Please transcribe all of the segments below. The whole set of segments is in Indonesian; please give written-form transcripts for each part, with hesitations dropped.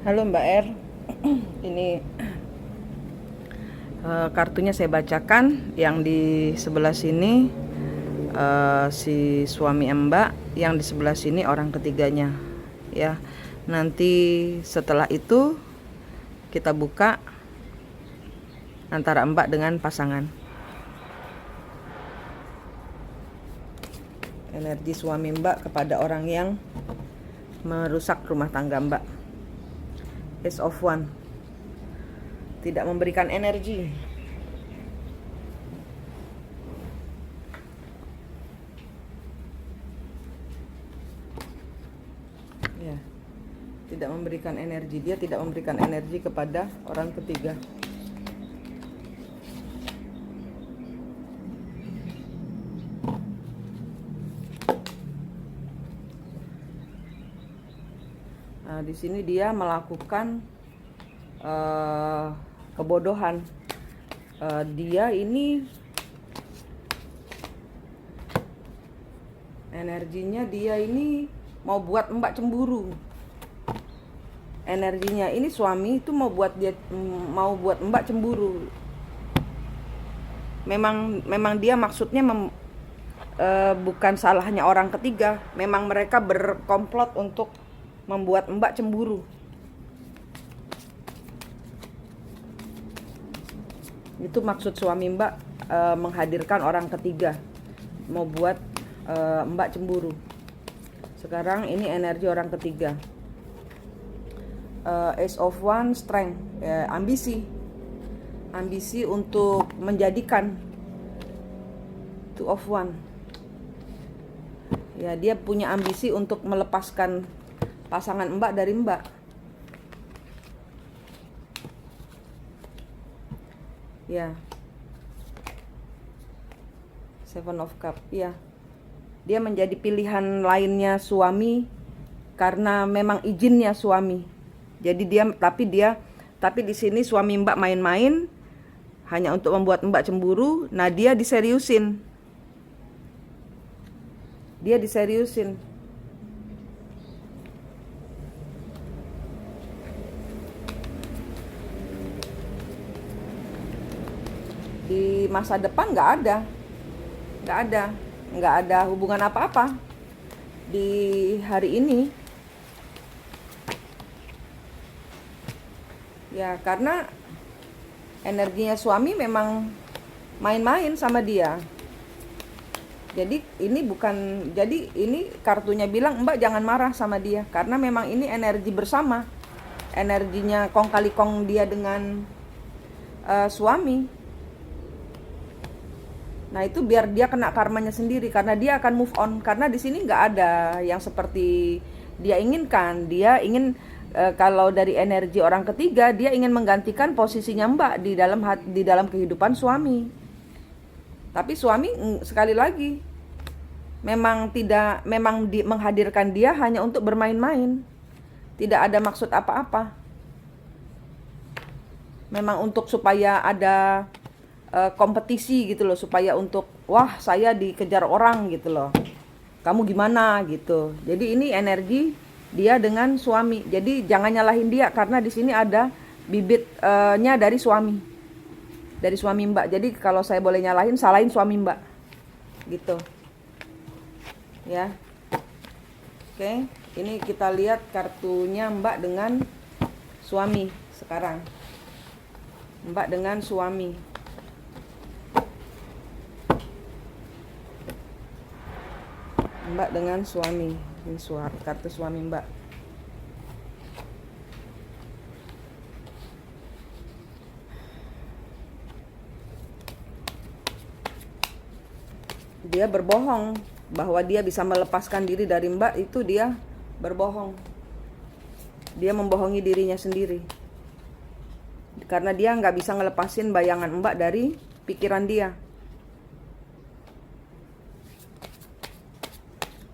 Halo Mbak R, ini kartunya saya bacakan. Yang di sebelah sini si suami Mbak, yang di sebelah sini orang ketiganya. Ya, nanti setelah itu kita buka antara Mbak dengan pasangan. Energi suami Mbak kepada orang yang merusak rumah tangga Mbak. Ace of One, tidak memberikan energi. Ya, tidak memberikan energi. Dia tidak memberikan energi kepada orang ketiga. Nah, di sini dia melakukan kebodohan. Dia ini energinya, dia ini mau buat Mbak cemburu. Energinya ini suami itu mau buat Mbak cemburu. Memang dia maksudnya bukan salahnya orang ketiga. Memang mereka berkomplot untuk membuat Mbak cemburu. Itu maksud suami Mbak, menghadirkan orang ketiga, mau buat Mbak cemburu. Sekarang ini energi orang ketiga. Ace of One, strength, ambisi untuk menjadikan. Two of One, ya, dia punya ambisi untuk melepaskan pasangan Mbak dari Mbak. Ya, Seven of Cup, ya, dia menjadi pilihan lainnya suami karena memang izinnya suami. Jadi tapi di sini suami Mbak main-main hanya untuk membuat Mbak cemburu. Nah, dia diseriusin. Di masa depan nggak ada hubungan apa-apa di hari ini. Ya, karena energinya suami memang main-main sama dia. Jadi ini kartunya bilang Mbak jangan marah sama dia, karena memang ini energi bersama. Energinya kong kali kong dia dengan suami. Nah, itu biar dia kena karmanya sendiri, karena dia akan move on. Karena di sini nggak ada yang seperti dia inginkan. Dia ingin kalau dari energi orang ketiga, dia ingin menggantikan posisinya Mbak di dalam kehidupan suami. Tapi suami sekali lagi menghadirkan dia hanya untuk bermain-main. Tidak ada maksud apa-apa. Memang untuk supaya ada kompetisi gitu loh, supaya untuk wah saya dikejar orang gitu loh, kamu gimana gitu. Jadi ini energi dia dengan suami. Jadi jangan nyalahin dia, karena di sini ada bibitnya dari suami Mbak. Jadi kalau saya boleh nyalahin, salahin suami Mbak gitu ya. Oke, ini kita lihat kartunya Mbak dengan suami sekarang. Mbak dengan suami. Mbak dengan suami. Ini kartu suami Mbak. Dia berbohong bahwa dia bisa melepaskan diri dari Mbak. Itu dia berbohong. Dia membohongi dirinya sendiri, karena dia nggak bisa ngelepasin bayangan Mbak dari pikiran dia.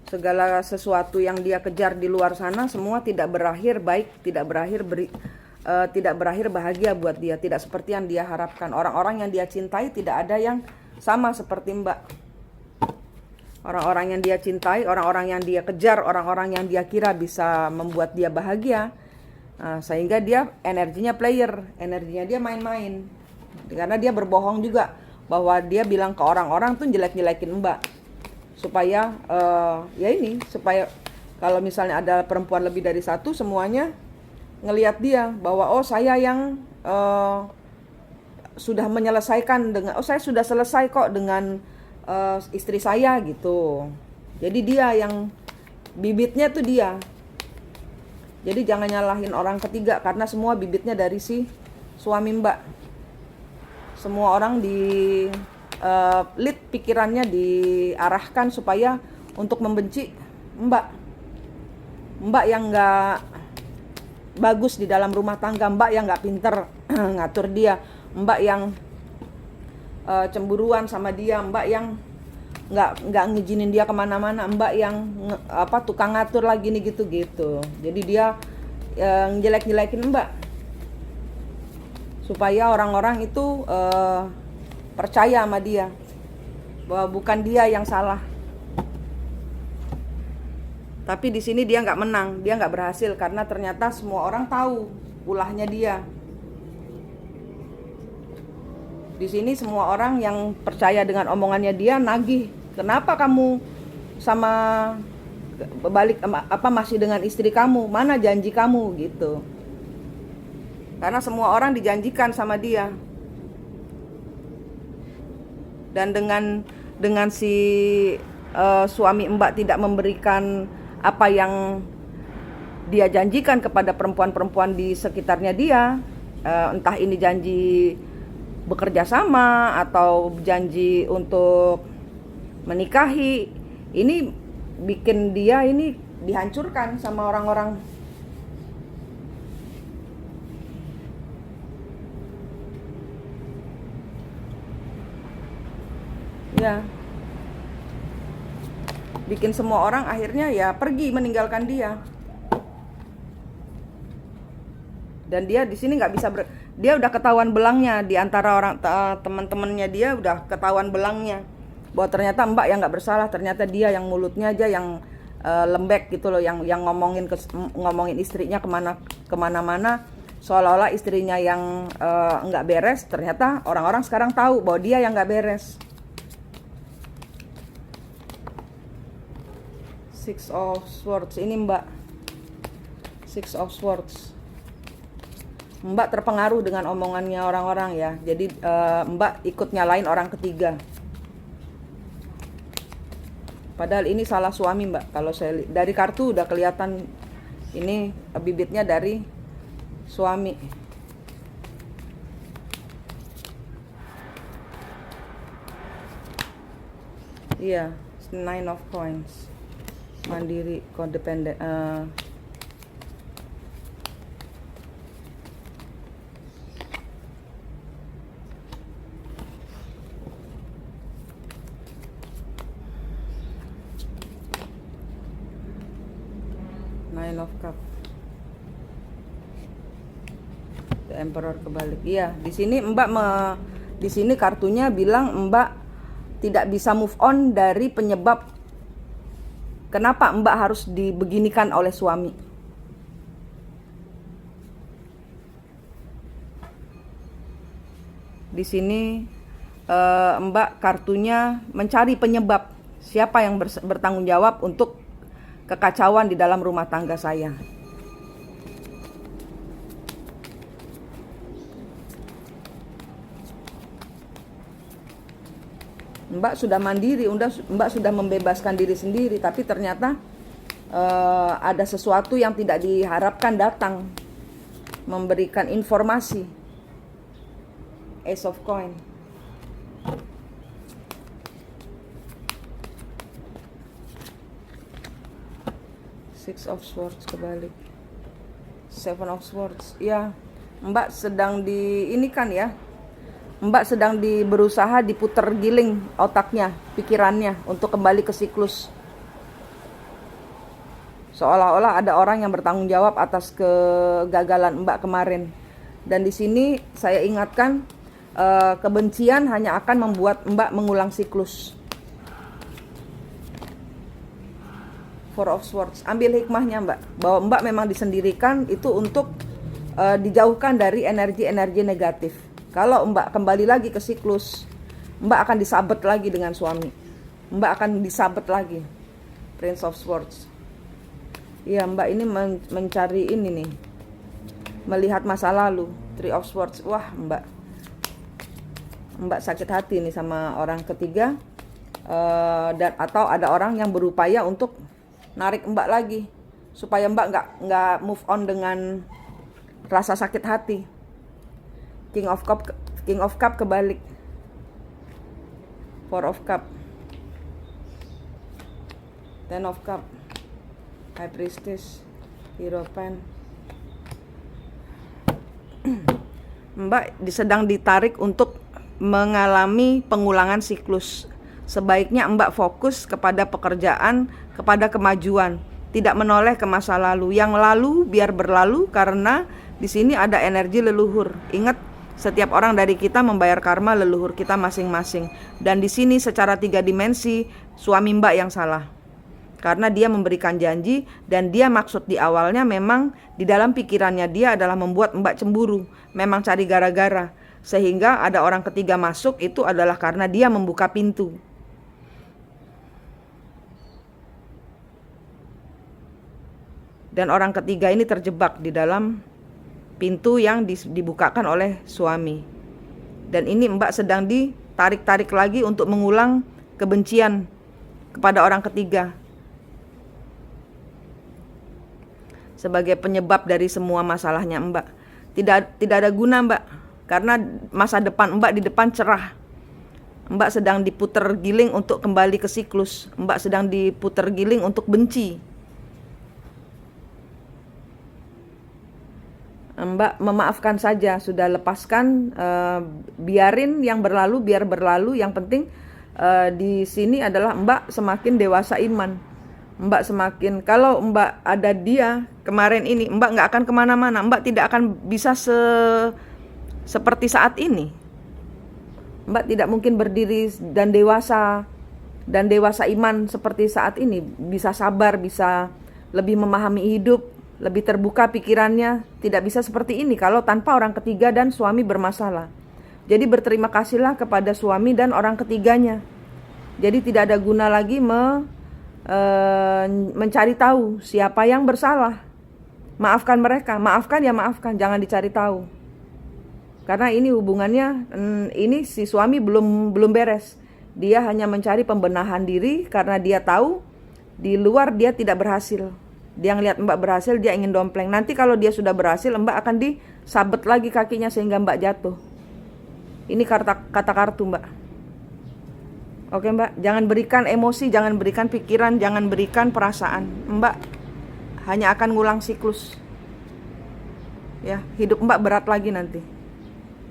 Segala sesuatu yang dia kejar di luar sana semua tidak berakhir baik, tidak berakhir bahagia buat dia, tidak seperti yang dia harapkan. Orang-orang yang dia cintai tidak ada yang sama seperti Mbak. Orang-orang yang dia cintai, orang-orang yang dia kejar, orang-orang yang dia kira bisa membuat dia bahagia, Nah, sehingga dia energinya player, energinya dia main-main. Karena dia berbohong juga bahwa dia bilang ke orang-orang tuh jelek-jelekin Mbak. Supaya ya ini, supaya kalau misalnya ada perempuan lebih dari satu, semuanya ngelihat dia bahwa oh saya yang sudah menyelesaikan dengan saya sudah selesai kok dengan istri saya gitu. Jadi dia yang bibitnya tuh dia. Jadi jangan nyalahin orang ketiga karena semua bibitnya dari si suami Mbak. Semua orang di lead pikirannya diarahkan supaya untuk membenci Mbak. Mbak yang nggak bagus di dalam rumah tangga, Mbak yang nggak pinter ngatur dia, Mbak yang cemburuan sama dia, Mbak yang nggak ngizinin dia kemana-mana, Mbak yang tukang ngatur lagi nih gitu. Jadi dia jelek-jelekin Mbak supaya orang-orang itu percaya sama dia bahwa bukan dia yang salah. Tapi di sini dia nggak menang, dia nggak berhasil karena ternyata semua orang tahu ulahnya dia. Di sini semua orang yang percaya dengan omongannya dia nagih. Kenapa kamu sama balik masih dengan istri kamu? Mana janji kamu gitu. Karena semua orang dijanjikan sama dia. Dan dengan si suami Mbak tidak memberikan apa yang dia janjikan kepada perempuan-perempuan di sekitarnya dia, entah ini janji bekerja sama atau janji untuk menikahi, ini bikin dia ini dihancurkan sama orang-orang. Ya, bikin semua orang akhirnya ya pergi meninggalkan dia. Dan dia di sini nggak bisa dia udah ketahuan belangnya di antara orang teman-temannya, dia udah ketahuan belangnya bahwa ternyata Mbak yang nggak bersalah, ternyata dia yang mulutnya aja yang lembek gitu loh, yang ngomongin istrinya kemana-mana seolah-olah istrinya yang nggak beres. Ternyata orang-orang sekarang tahu bahwa dia yang nggak beres. Six of Swords ini Mbak, Six of Swords. Mbak terpengaruh dengan omongannya orang-orang ya. Jadi Mbak ikut nyalain orang ketiga. Padahal ini salah suami Mbak. Kalau saya dari kartu udah kelihatan ini bibitnya dari suami. Iya, Nine of Coins. Mandiri, codependent. Nine of Cup. The Emperor kebalik. Iya, di sini Mbak di sini kartunya bilang Mbak tidak bisa move on dari penyebab kenapa Mbak harus dibeginikan oleh suami. Di sini Mbak kartunya mencari penyebab, siapa yang bertanggung jawab untuk kekacauan di dalam rumah tangga saya. Mbak sudah mandiri, Mbak sudah membebaskan diri sendiri, tapi ternyata ada sesuatu yang tidak diharapkan datang, memberikan informasi. Ace of Coin. Six of Swords kebalik. Seven of Swords. Ya, Mbak sedang diinikan ya. Mbak sedang berusaha diputer giling otaknya, pikirannya untuk kembali ke siklus. Seolah-olah ada orang yang bertanggung jawab atas kegagalan Mbak kemarin. Dan di sini saya ingatkan, kebencian hanya akan membuat Mbak mengulang siklus. Four of Swords. Ambil hikmahnya Mbak, bahwa Mbak memang disendirikan itu untuk dijauhkan dari energi-energi negatif. Kalau Mbak kembali lagi ke siklus, Mbak akan disabet lagi dengan suami. Mbak akan disabet lagi. Prince of Swords. Iya, Mbak ini mencari ini nih. Melihat masa lalu. Three of Swords. Wah, Mbak sakit hati nih sama orang ketiga. Dan atau ada orang yang berupaya untuk narik Mbak lagi supaya Mbak nggak move on dengan rasa sakit hati. King of Cup kebalik. Four of Cup. Ten of Cup. High Priestess. Hero Pen. Mbak sedang ditarik untuk mengalami pengulangan siklus. Sebaiknya Mbak fokus kepada pekerjaan, kepada kemajuan, tidak menoleh ke masa lalu. Yang lalu biar berlalu karena di sini ada energi leluhur. Ingat, setiap orang dari kita membayar karma leluhur kita masing-masing. Dan di sini secara 3 dimensi suami Mbak yang salah. Karena dia memberikan janji dan dia maksud di awalnya memang di dalam pikirannya dia adalah membuat Mbak cemburu, memang cari gara-gara. Sehingga ada orang ketiga masuk itu adalah karena dia membuka pintu. Dan orang ketiga ini terjebak di dalam pintu yang dibukakan oleh suami. Dan ini Mbak sedang ditarik-tarik lagi untuk mengulang kebencian kepada orang ketiga. Sebagai penyebab dari semua masalahnya Mbak. Tidak ada guna Mbak. Karena masa depan Mbak di depan cerah. Mbak sedang diputer giling untuk kembali ke siklus. Mbak sedang diputer giling untuk benci. Mbak memaafkan saja, sudah lepaskan, biarin yang berlalu biar berlalu. Yang penting di sini adalah Mbak semakin dewasa iman. Mbak semakin, kalau Mbak ada dia kemarin ini, Mbak nggak akan kemana-mana. Mbak tidak akan bisa seperti saat ini. Mbak tidak mungkin berdiri dan dewasa iman seperti saat ini. Bisa sabar, bisa lebih memahami hidup, lebih terbuka pikirannya. Tidak bisa seperti ini kalau tanpa orang ketiga dan suami bermasalah. Jadi berterima kasihlah kepada suami dan orang ketiganya. Jadi tidak ada guna lagi mencari tahu siapa yang bersalah. Maafkan mereka, maafkan ya maafkan, jangan dicari tahu. Karena ini hubungannya, ini si suami belum beres. Dia hanya mencari pembenahan diri karena dia tahu di luar dia tidak berhasil. Dia ngelihat Mbak berhasil, dia ingin dompleng. Nanti kalau dia sudah berhasil, Mbak akan disabet lagi kakinya sehingga Mbak jatuh. Ini kata kartu Mbak. Oke Mbak, jangan berikan emosi, jangan berikan pikiran, jangan berikan perasaan. Mbak hanya akan ngulang siklus. Ya, hidup Mbak berat lagi nanti.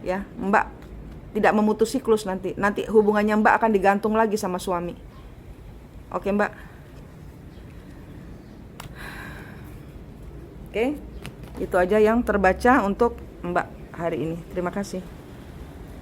Ya, Mbak tidak memutus siklus nanti. Nanti hubungannya Mbak akan digantung lagi sama suami. Oke Mbak. Oke, itu aja yang terbaca untuk Mbak hari ini. Terima kasih.